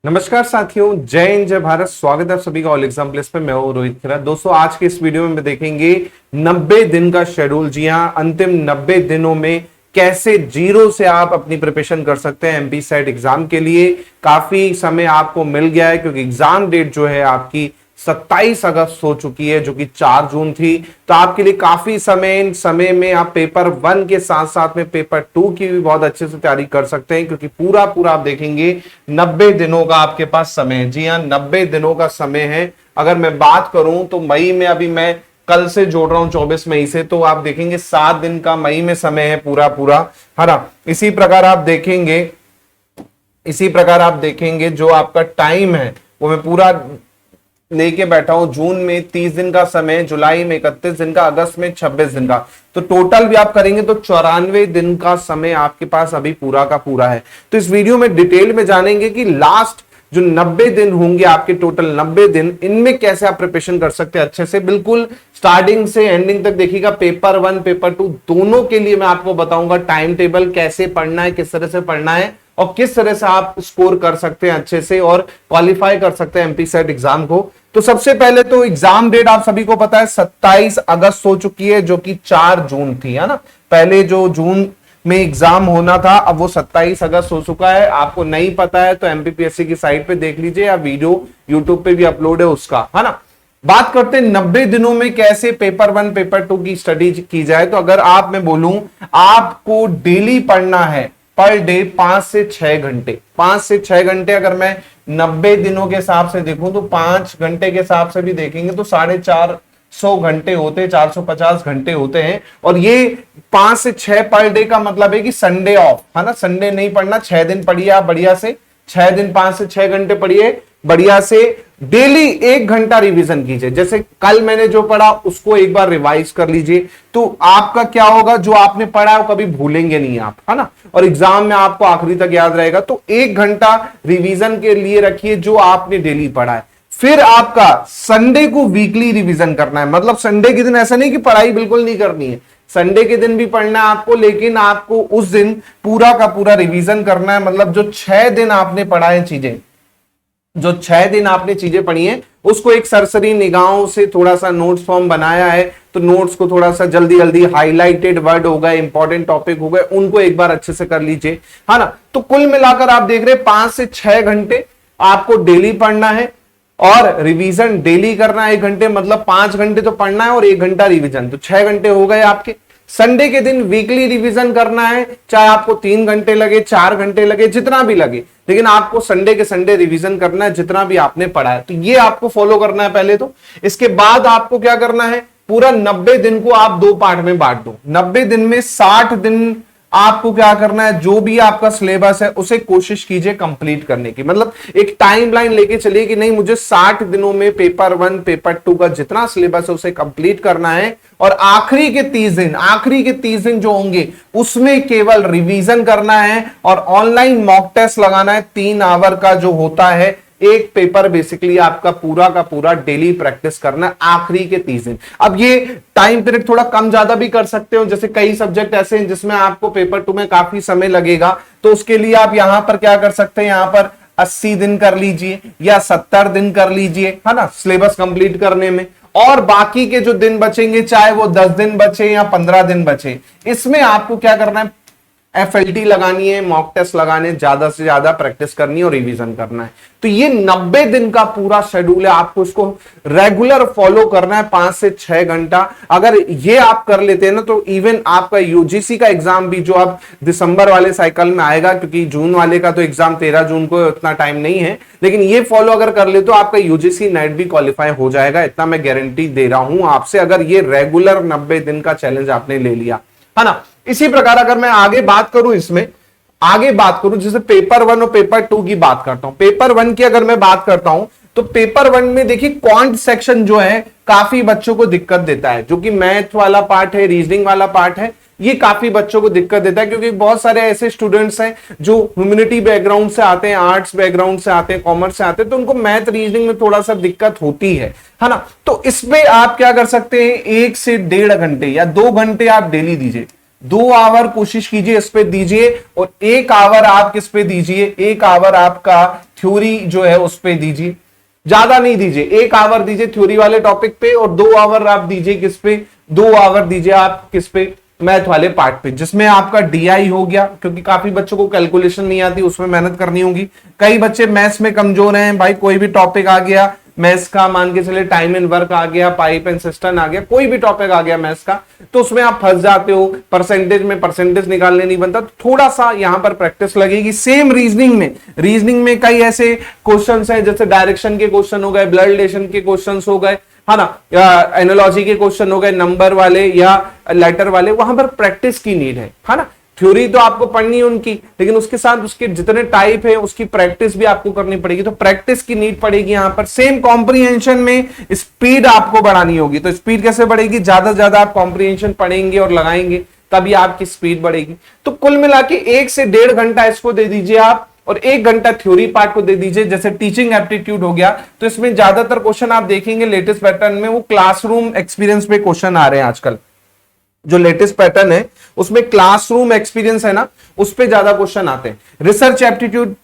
नमस्कार साथियों, जय हिंद जय भारत। स्वागत है आप सभी का ऑल एग्जाम प्लेस पे। मैं हूं रोहित खेरा। दोस्तों, आज के इस वीडियो में देखेंगे 90 दिन का शेड्यूल। जी हां, अंतिम 90 दिनों में कैसे जीरो से आप अपनी प्रिपरेशन कर सकते हैं एमपी सेट एग्जाम के लिए। काफी समय आपको मिल गया है क्योंकि एग्जाम डेट जो है आपकी 27 अगस्त हो चुकी है, जो कि 4 जून थी। तो आपके लिए काफी समय में आप पेपर 1 के साथ साथ में पेपर 2 की भी बहुत अच्छे से तैयारी कर सकते हैं, क्योंकि पूरा आप देखेंगे 90 दिनों का आपके पास समय है। जी हाँ, 90 दिनों का समय है। अगर मैं बात करूं तो मई में, अभी मैं कल से जोड़ रहा हूं 24 मई से, तो आप देखेंगे 7 दिन का मई में समय है पूरा, है ना। इसी प्रकार आप देखेंगे जो आपका टाइम है वो मैं पूरा लेके बैठा हूं। जून में 30 दिन का समय, जुलाई में 31 दिन का, अगस्त में 26 दिन का। तो टोटल भी आप करेंगे तो 94 दिन का समय आपके पास अभी पूरा का पूरा है। तो इस वीडियो में डिटेल में जानेंगे कि लास्ट जो 90 दिन होंगे आपके, टोटल 90 दिन, इनमें कैसे आप प्रिपरेशन कर सकते हैं अच्छे से। बिल्कुल स्टार्टिंग से एंडिंग तक देखिएगा। पेपर 1 पेपर 2 दोनों के लिए मैं आपको बताऊंगा टाइम टेबल कैसे पढ़ना है, किस तरह से पढ़ना है और किस तरह से आप स्कोर कर सकते हैं अच्छे से और क्वालिफाई कर सकते हैं एमपी सेट एग्जाम को। तो सबसे पहले तो एग्जाम डेट आप सभी को पता है 27 अगस्त हो चुकी है, जो कि 4 जून थी, है ना। पहले जो जून में एग्जाम होना था, अब वो 27 अगस्त हो चुका है। आपको नहीं पता है तो एमपीपीएससी की साइट पे देख लीजिए, या वीडियो यूट्यूब पे भी अपलोड है उसका, है ना। बात करते हैं 90 दिनों में कैसे पेपर 1 पेपर 2 की स्टडी की जाए। तो अगर आप, मैं बोलूं, आपको डेली पढ़ना है पर डे 5 से 6 घंटे, 5 से 6 घंटे। अगर मैं 90 दिनों के हिसाब से देखूं तो 5 घंटे के हिसाब से भी देखेंगे तो 450 घंटे होते हैं, 450 घंटे होते हैं। और ये 5 से 6 पर डे का मतलब है कि संडे ऑफ, है ना। संडे नहीं पढ़ना, 6 दिन पढ़िए आप बढ़िया से, 6 दिन 5 से 6 घंटे पढ़िए बढ़िया से। डेली 1 घंटा रिवीजन कीजिए। जैसे कल मैंने जो पढ़ा उसको एक बार रिवाइज कर लीजिए, तो आपका क्या होगा, जो आपने पढ़ा है वो कभी भूलेंगे नहीं आप, है ना। और एग्जाम में आपको आखिरी तक याद रहेगा। तो 1 घंटा रिवीजन के लिए रखिए जो आपने डेली पढ़ा है। फिर आपका संडे को वीकली रिवीजन करना है। मतलब संडे के दिन ऐसा नहीं कि पढ़ाई बिल्कुल नहीं करनी है, संडे के दिन भी पढ़ना है आपको, लेकिन आपको उस दिन पूरा का पूरा रिवीजन करना है। मतलब जो 6 दिन आपने पढ़ा है चीजें, जो 6 दिन आपने चीजें पढ़ी हैं, उसको एक सरसरी निगाहों से थोड़ा सा नोट्स फॉर्म बनाया है, तो नोट्स को थोड़ा सा जल्दी जल्दी, हाईलाइटेड वर्ड हो गए, इंपॉर्टेंट टॉपिक हो गए, उनको एक बार अच्छे से कर लीजिए, है ना। तो कुल मिलाकर आप देख रहे हैं 5 से 6 घंटे आपको डेली पढ़ना है और रिवीजन डेली करना है 1 घंटे। मतलब 5 घंटे तो पढ़ना है और 1 घंटा रिवीजन, तो 6 घंटे हो गए आपके। संडे के दिन वीकली रिवीजन करना है, चाहे आपको 3 घंटे लगे, 4 घंटे लगे, जितना भी लगे, लेकिन आपको संडे के संडे रिवीजन करना है जितना भी आपने पढ़ा है। तो ये आपको फॉलो करना है पहले तो। इसके बाद आपको क्या करना है, पूरा 90 दिन को आप 2 पार्ट में बांट दो। 90 दिन में 60 दिन आपको क्या करना है, जो भी आपका सिलेबस है उसे कोशिश कीजिए कंप्लीट करने की। मतलब एक टाइमलाइन लेके चलिए कि नहीं, मुझे 60 दिनों में पेपर 1 पेपर 2 का जितना सिलेबस है उसे कंप्लीट करना है। और आखिरी के 30 दिन जो होंगे उसमें केवल रिवीजन करना है और ऑनलाइन मॉक टेस्ट लगाना है। 3 आवर का जो होता है एक पेपर, बेसिकली आपका पूरा का पूरा डेली प्रैक्टिस करना है आखिरी के 30 दिन। अब ये टाइम पीरियड थोड़ा कम ज्यादा भी कर सकते हो, जैसे कई सब्जेक्ट ऐसे हैं जिसमें आपको पेपर 2 में काफी समय लगेगा, तो उसके लिए आप यहां पर क्या कर सकते हैं, यहां पर 80 दिन कर लीजिए या 70 दिन कर लीजिए, है ना, सिलेबस कंप्लीट करने में। और बाकी के जो दिन बचेंगे, चाहे वो 10 दिन बचे या 15 दिन बचे, इसमें आपको क्या करना है, एफएलटी लगानी है, मॉक टेस्ट लगाने, ज्यादा से ज्यादा प्रैक्टिस करनी है और रिवीजन करना है। तो ये 90 दिन का पूरा शेड्यूल है, आपको इसको रेगुलर फॉलो करना है 5 से 6 घंटा। अगर ये आप कर लेते हैं ना, तो इवन आपका यूजीसी का एग्जाम भी, जो अब दिसंबर वाले साइकिल में आएगा, क्योंकि जून वाले का तो एग्जाम 13 जून को, उतना टाइम नहीं है, लेकिन ये फॉलो अगर कर ले तो आपका यूजीसी नेट भी क्वालिफाई हो जाएगा। इतना मैं गारंटी दे रहा हूं आपसे, अगर ये रेगुलर 90 दिन का चैलेंज आपने ले लिया, है ना। इसी प्रकार अगर मैं आगे बात करूं, इसमें आगे बात करूं, जैसे पेपर 1 और पेपर 2 की बात करता हूं। पेपर 1 की अगर मैं बात करता हूं तो पेपर 1 में देखिए क्वांट सेक्शन जो है काफी बच्चों को दिक्कत देता है, जो कि मैथ वाला पार्ट है, रीजनिंग वाला पार्ट है, ये काफी बच्चों को दिक्कत देता है, क्योंकि बहुत सारे ऐसे स्टूडेंट्स हैं जो ह्यूमैनिटी बैकग्राउंड से आते हैं, आर्ट्स बैकग्राउंड से आते हैं, कॉमर्स से आते हैं, तो उनको मैथ रीजनिंग में थोड़ा सा दिक्कत होती है ना। तो इसमें आप क्या कर सकते हैं, 1 से 1.5 घंटे या 2 घंटे आप डेली दीजिए। 2 आवर कोशिश कीजिए इस पे दीजिए और 1 आवर आप किस पे दीजिए, 1 आवर आपका थ्योरी जो है उस पे दीजिए, ज्यादा नहीं दीजिए, 1 आवर दीजिए थ्योरी वाले टॉपिक पे और 2 आवर आप दीजिए किस पे, 2 आवर दीजिए आप किस पे, मैथ वाले पार्ट पे, जिसमें आपका डीआई हो गया, क्योंकि काफी बच्चों को कैलकुलेशन नहीं आती, उसमें मेहनत करनी होगी। कई बच्चे मैथ्स में कमजोर हैं भाई, कोई भी टॉपिक आ गया मैथ्स का, मान के चले टाइम एंड वर्क आ गया, पाइप एंड सिस्टम आ गया, कोई भी टॉपिक आ गया मैथ्स का, तो उसमें आप फंस जाते हो, परसेंटेज में परसेंटेज निकालने नहीं बनता, तो थोड़ा सा यहां पर प्रैक्टिस लगेगी। सेम रीजनिंग में कई ऐसे क्वेश्चंस हैं, जैसे डायरेक्शन के क्वेश्चन हो गए, ब्लड रिलेशन के क्वेश्चंस हो गए, है ना, एनालॉजी के क्वेश्चन हो गए, नंबर वाले या लेटर वाले, वहां पर प्रैक्टिस की नीड है ना। थ्योरी तो आपको पढ़नी है उनकी, लेकिन उसके साथ उसके जितने टाइप है उसकी प्रैक्टिस भी आपको करनी पड़ेगी, तो प्रैक्टिस की नीड पड़ेगी यहां पर। सेम कॉम्प्रिहेंशन में स्पीड आपको बढ़ानी होगी, तो स्पीड कैसे बढ़ेगी, ज्यादा से ज्यादा आप कॉम्प्रिहेंशन पढ़ेंगे और लगाएंगे तभी आपकी स्पीड बढ़ेगी। तो कुल मिला के 1 से 1.5 घंटा इसको दे दीजिए आप, और 1 घंटा थ्योरी पार्ट को दे दीजिए। जैसे टीचिंग एप्टीट्यूड हो गया, तो इसमें ज्यादातर क्वेश्चन आप देखेंगे लेटेस्ट पैटर्न में वो क्लासरूम एक्सपीरियंस पे क्वेश्चन आ रहे हैं आजकल। जो लेटेस्ट पैटर्न है उसमें क्लासरूम एक्सपीरियंस है ना, उस पे ज्यादा क्वेश्चन आते हैं। रिसर्च एप्टीट्यूड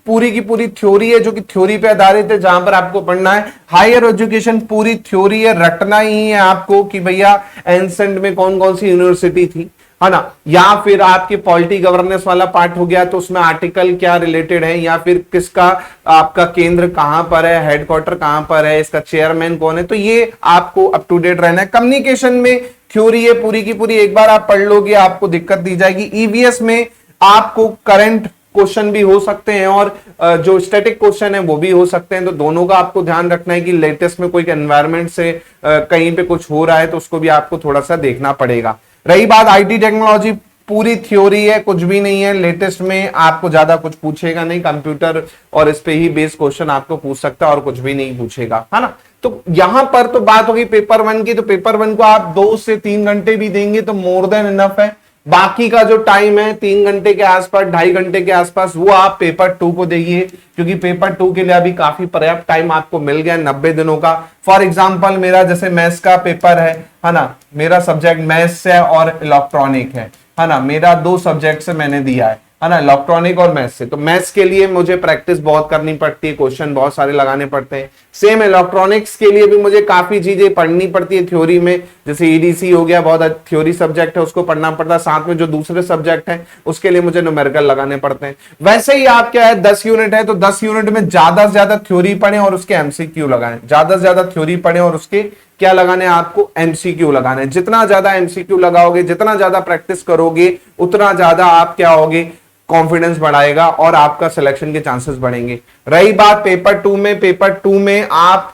पूरी की पूरी थ्योरी है, जो कि थ्योरी पे आधारित है, जहां पर आपको पढ़ना है। हायर एजुकेशन पूरी थ्योरी है, रटना ही है आपको कि भैया एंसेंट में कौन कौन सी यूनिवर्सिटी थी, है ना, या फिर आपके पॉलिटी गवर्नेंस वाला पार्ट हो गया, तो उसमें आर्टिकल क्या रिलेटेड है, या फिर किसका आपका केंद्र कहां पर है, हेडक्वार्टर कहां पर है, इसका चेयरमैन कौन है, तो ये आपको अप टू डेट रहना है। कम्युनिकेशन में थ्योरी है पूरी की पूरी, एक बार आप पढ़ लोगे आपको दिक्कत दी जाएगी। ईवीएस में आपको करंट क्वेश्चन भी हो सकते हैं और जो स्टैटिक क्वेश्चन है वो भी हो सकते हैं, तो दोनों का आपको ध्यान रखना है कि लेटेस्ट में कोई एनवायरमेंट से कहीं पे कुछ हो रहा है तो उसको भी आपको थोड़ा सा देखना पड़ेगा। रही बात आईटी टेक्नोलॉजी, पूरी थ्योरी है, कुछ भी नहीं है, लेटेस्ट में आपको ज्यादा कुछ पूछेगा नहीं, कंप्यूटर और इस पे ही बेस्ड क्वेश्चन आपको पूछ सकता है और कुछ भी नहीं पूछेगा, है ना। तो यहां पर तो बात होगी पेपर 1 की, तो पेपर 1 को आप 2 से 3 घंटे भी देंगे तो मोर देन इनफ है। बाकी का जो टाइम है 3 घंटे के आसपास, 2.5 घंटे के आसपास, वो आप पेपर 2 को देंगे, क्योंकि पेपर 2 के लिए अभी काफी पर्याप्त टाइम आपको मिल गया 90 दिनों का। फॉर एग्जांपल मेरा जैसे मैथ्स का पेपर है ना, मेरा सब्जेक्ट मैथ्स है और इलेक्ट्रॉनिक है ना, मेरा 2 सब्जेक्ट से मैंने दिया है ना, इलेक्ट्रॉनिक और मैथ्स से। तो मैथ्स के लिए मुझे प्रैक्टिस बहुत करनी पड़ती है, क्वेश्चन बहुत सारे लगाने पड़ते हैं। सेम इलेक्ट्रॉनिक्स के लिए भी मुझे काफी चीजें पढ़नी पड़ती है थ्योरी में, जैसे ईडीसी हो गया, बहुत थ्योरी सब्जेक्ट है, उसको पढ़ना पड़ता है। साथ में जो दूसरे सब्जेक्ट हैं उसके लिए मुझे न्यूमेरिकल लगाने पड़ते हैं। वैसे ही आप क्या है, 10 यूनिट है, तो 10 यूनिट में ज्यादा से ज्यादा थ्योरी पढ़ें और उसके एमसीक्यू लगाएं, ज्यादा से ज्यादा थ्योरी पढ़ें और उसके क्या लगाने हैं आपको, एमसीक्यू लगाने हैं। जितना ज्यादा एमसीक्यू लगाओगे, जितना ज्यादा प्रैक्टिस करोगे, उतना ज्यादा आप क्या होगे, कॉन्फिडेंस बढ़ाएगा और आपका सिलेक्शन के चांसेस बढ़ेंगे। रही बात पेपर 2 में, पेपर 2 में आप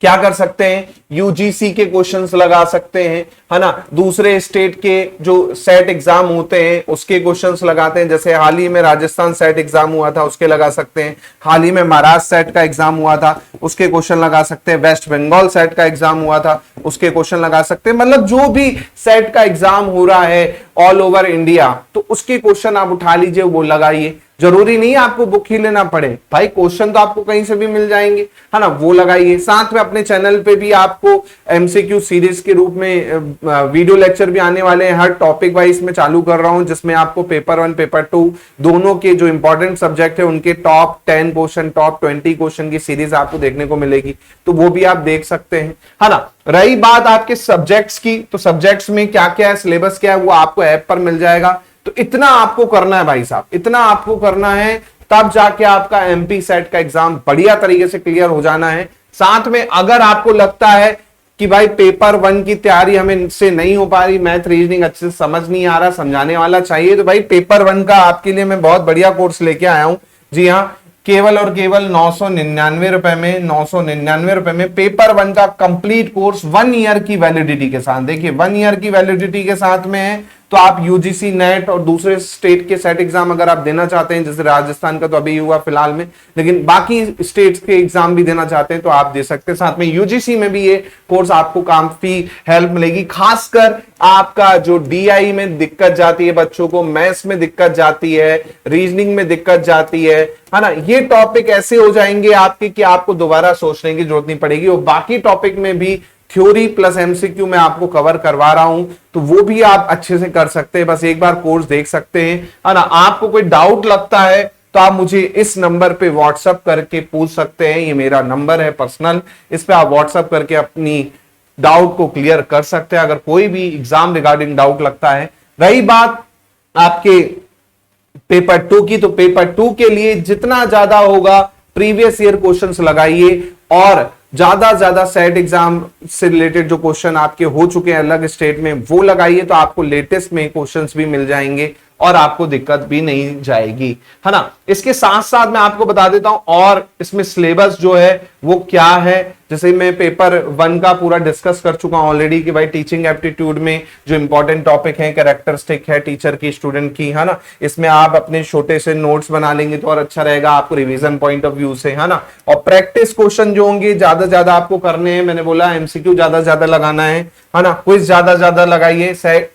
क्या कर सकते हैं, यूजीसी के क्वेश्चंस लगा सकते हैं, है ना, दूसरे स्टेट के जो सेट एग्जाम होते हैं उसके क्वेश्चंस लगाते हैं। जैसे हाल ही में राजस्थान सेट एग्जाम हुआ था, उसके लगा सकते हैं। हाल ही में महाराष्ट्र सेट का एग्जाम हुआ था, उसके क्वेश्चन लगा सकते हैं। वेस्ट बंगाल सेट का एग्जाम हुआ था, उसके क्वेश्चन लगा सकते हैं। मतलब जो भी सेट का एग्जाम हो रहा है ऑल ओवर इंडिया, तो उसके क्वेश्चन आप उठा लीजिए, वो लगाइए। जरूरी नहीं आपको बुक ही लेना पड़े भाई, क्वेश्चन तो आपको कहीं से भी मिल जाएंगे, है ना, वो लगाइए। साथ में अपने चैनल पे भी आपको एमसीक्यू सीरीज के रूप में वीडियो लेक्चर भी आने वाले हैं, हर टॉपिक वाइज में चालू कर रहा हूं, जिसमें आपको पेपर 1 पेपर 2 दोनों के जो इंपॉर्टेंट सब्जेक्ट है उनके टॉप 10 क्वेश्चन, टॉप 20 क्वेश्चन की सीरीज आपको देखने को मिलेगी, तो वो भी आप देख सकते हैं, है ना। रही बात आपके सब्जेक्ट्स की, तो सब्जेक्ट्स में क्या क्या है, सिलेबस क्या है, वो आपको ऐप पर मिल जाएगा। तो इतना आपको करना है भाई साहब, इतना आपको करना है, तब जाके आपका एमपी सेट का एग्जाम बढ़िया तरीके से क्लियर हो जाना है। साथ में अगर आपको लगता है कि भाई पेपर 1 की तैयारी हमें से नहीं हो पा रही, मैथ रीजनिंग अच्छे से समझ नहीं आ रहा, समझाने वाला चाहिए, तो भाई पेपर 1 का आपके लिए मैं बहुत बढ़िया कोर्स लेके आया हूं। जी हाँ, केवल और केवल 999 रुपए में, 999 रुपए में पेपर 1 का कंप्लीट कोर्स 1 ईयर की वैलिडिटी के साथ। देखिए 1 ईयर की वैलिडिटी के साथ में है, तो आप यूजीसी नेट और दूसरे स्टेट के सेट एग्जाम अगर आप देना चाहते हैं, जैसे राजस्थान का तो अभी हुआ फिलहाल में, लेकिन बाकी स्टेट्स के एग्जाम भी देना चाहते हैं तो आप दे सकते हैं। साथ में यूजीसी में भी ये कोर्स आपको काफी हेल्प मिलेगी, खासकर आपका जो डीआई में दिक्कत जाती है बच्चों को, मैथ्स में दिक्कत जाती है, रीजनिंग में दिक्कत जाती है ना, ये टॉपिक ऐसे हो जाएंगे आपके कि आपको दोबारा सोचने की जरूरत नहीं पड़ेगी। और बाकी टॉपिक में भी थ्योरी प्लस एमसीक्यू में आपको कवर करवा रहा हूं, तो वो भी आप अच्छे से कर सकते हैं, बस एक बार कोर्स देख सकते हैं, है ना। आपको कोई डाउट लगता है तो तो आप मुझे इस नंबर पे व्हाट्सअप करके पूछ सकते हैं। ये मेरा नंबर है पर्सनल, इस पे आप व्हाट्सअप करके अपनी डाउट को क्लियर कर सकते हैं अगर कोई भी एग्जाम रिगार्डिंग डाउट लगता है। रही बात आपके पेपर 2 की, तो पेपर 2 के लिए जितना ज्यादा होगा प्रीवियस ईयर क्वेश्चंस लगाइए और ज्यादा सेट एग्जाम से रिलेटेड जो क्वेश्चन आपके हो चुके हैं अलग स्टेट में वो लगाइए, तो आपको लेटेस्ट में क्वेश्चंस भी मिल जाएंगे और आपको दिक्कत भी नहीं जाएगी, है ना। इसके साथ साथ मैं आपको बता देता हूं और इसमें सिलेबस जो है वो क्या है। जैसे मैं पेपर 1 का पूरा डिस्कस कर चुका हूं ऑलरेडी कि भाई टीचिंग एप्टीट्यूड में जो इंपॉर्टेंट टॉपिक है, कैरेक्टरिस्टिक है टीचर की, स्टूडेंट की, है ना। इसमें आप अपने छोटे से नोट्स बना लेंगे तो और अच्छा रहेगा आपको रिवीजन पॉइंट ऑफ व्यू से, है ना। और प्रैक्टिस क्वेश्चन जो होंगे ज्यादा आपको करने हैं, मैंने बोला एमसीक्यू ज्यादा लगाना है ना। क्विज ज्यादा लगाइए।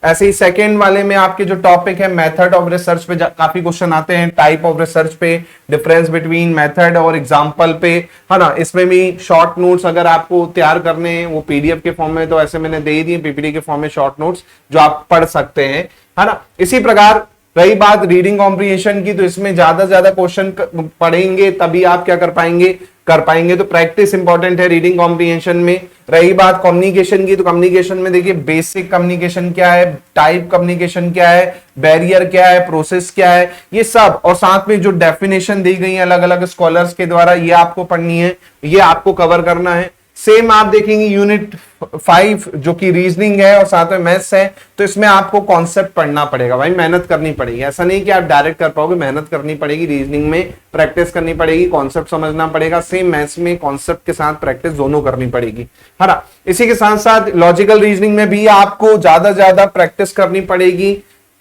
ऐसे ही सेकेंड वाले में आपके जो टॉपिक है मेथड ऑफ रिसर्च पे काफी क्वेश्चन आते हैं, टाइप ऑफ रिसर्च पे, डिफरेंस बिटवीन मेथड और एग्जांपल पे, है ना। इसमें भी शॉर्ट नोट्स अगर आपको तैयार करने हैं वो पीडीएफ के फॉर्म में, तो ऐसे मैंने दे दिए पीपीटी के फॉर्म में शॉर्ट नोट्स जो आप पढ़ सकते हैं, है ना। इसी प्रकार रही बात रीडिंग कॉम्प्रिहेंशन की, तो इसमें ज्यादा क्वेश्चन पढ़ेंगे तभी आप क्या कर पाएंगे, तो प्रैक्टिस इंपॉर्टेंट है रीडिंग कॉम्प्रिहेंशन में। रही बात कम्युनिकेशन की, तो कम्युनिकेशन में देखिए बेसिक कम्युनिकेशन क्या है, टाइप कम्युनिकेशन क्या है, बैरियर क्या है, प्रोसेस क्या है, ये सब, और साथ में जो डेफिनेशन दी गई है अलग अलग स्कॉलर्स के द्वारा, ये आपको पढ़नी है, ये आपको कवर करना है। सेम आप देखेंगे यूनिट 5 जो कि रीजनिंग है और साथ में मैथ्स है, तो इसमें आपको कॉन्सेप्ट पढ़ना पड़ेगा भाई, मेहनत करनी पड़ेगी। ऐसा नहीं कि आप डायरेक्ट कर पाओगे, मेहनत करनी पड़ेगी। रीजनिंग में प्रैक्टिस करनी पड़ेगी, कॉन्सेप्ट समझना पड़ेगा। सेम मैथ्स में कॉन्सेप्ट के साथ प्रैक्टिस दोनों करनी पड़ेगी, है ना। इसी के साथ साथ लॉजिकल रीजनिंग में भी आपको ज्यादा प्रैक्टिस करनी पड़ेगी,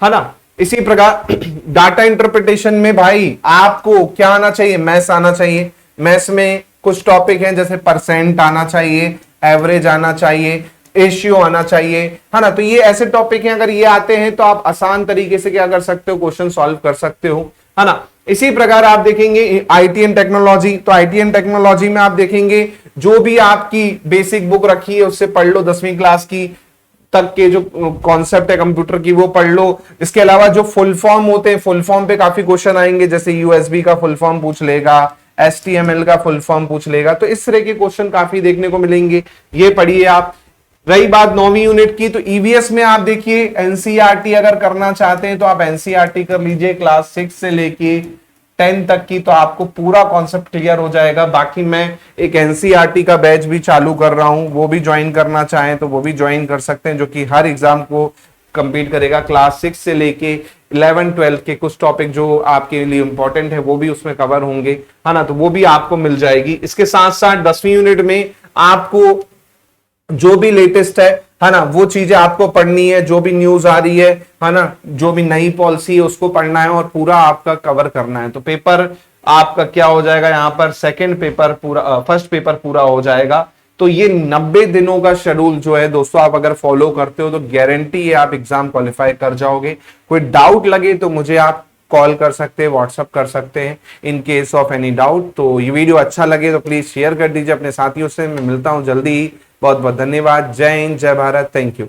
है ना। इसी प्रकार डाटा इंटरप्रिटेशन में भाई आपको क्या आना चाहिए, मैथ्स आना चाहिए। मैथ्स में कुछ टॉपिक हैं जैसे परसेंट आना चाहिए, एवरेज आना चाहिए, रेशियो आना चाहिए, है ना। तो ये ऐसे टॉपिक हैं, अगर ये आते हैं तो आप आसान तरीके से क्या कर सकते हो, क्वेश्चन सॉल्व कर सकते हो, है ना। इसी प्रकार आप देखेंगे आईटी एंड टेक्नोलॉजी, तो आईटी एंड टेक्नोलॉजी में आप देखेंगे जो भी आपकी बेसिक बुक रखी है उससे पढ़ लो, 10वीं क्लास की तक के जो कॉन्सेप्ट है कंप्यूटर की वो पढ़ लो। इसके अलावा जो फुल फॉर्म होते हैं, फुल फॉर्म पे काफी क्वेश्चन आएंगे, जैसे यूएसबी का फुल फॉर्म पूछ लेगा, HTML का फुल फॉर्म पूछ लेगा, तो इस तरह के क्वेश्चन काफी देखने को मिलेंगे, ये पढ़िए आप। रही बात 9वीं यूनिट की, तो ईवीएस में आप देखिए एनसीईआरटी अगर करना चाहते हैं तो आप एनसीईआरटी कर लीजिए, क्लास 6 से लेके 10 तक की, तो आपको पूरा कॉन्सेप्ट क्लियर हो जाएगा। बाकी मैं एक एनसीईआरटी का बैच भी चालू कर रहा हूं, वो भी ज्वाइन करना चाहें तो वो भी ज्वाइन कर सकते हैं, जो कि हर एग्जाम को कंप्लीट करेगा। क्लास 6 से लेके 11-12 के कुछ टॉपिक जो आपके लिए इंपॉर्टेंट है वो भी उसमें कवर होंगे, है ना, तो वो भी आपको मिल जाएगी। इसके साथ साथ 10वीं यूनिट में आपको जो भी लेटेस्ट है ना, वो चीजें आपको पढ़नी है, जो भी न्यूज आ रही है ना, जो भी नई पॉलिसी है उसको पढ़ना है और पूरा आपका कवर करना है। तो पेपर आपका क्या हो जाएगा, यहाँ पर सेकंड पेपर पूरा, फर्स्ट पेपर पूरा हो जाएगा। तो ये 90 दिनों का शेड्यूल जो है दोस्तों, आप अगर फॉलो करते हो तो गारंटी है आप एग्जाम क्वालिफाई कर जाओगे। कोई डाउट लगे तो मुझे आप कॉल कर सकते हैं, व्हाट्सअप कर सकते हैं in case of any doubt. तो ये वीडियो अच्छा लगे तो प्लीज शेयर कर दीजिए अपने साथियों से। मैं मिलता हूं जल्दी ही, बहुत बहुत धन्यवाद। जय हिंद, जय भारत, थैंक यू।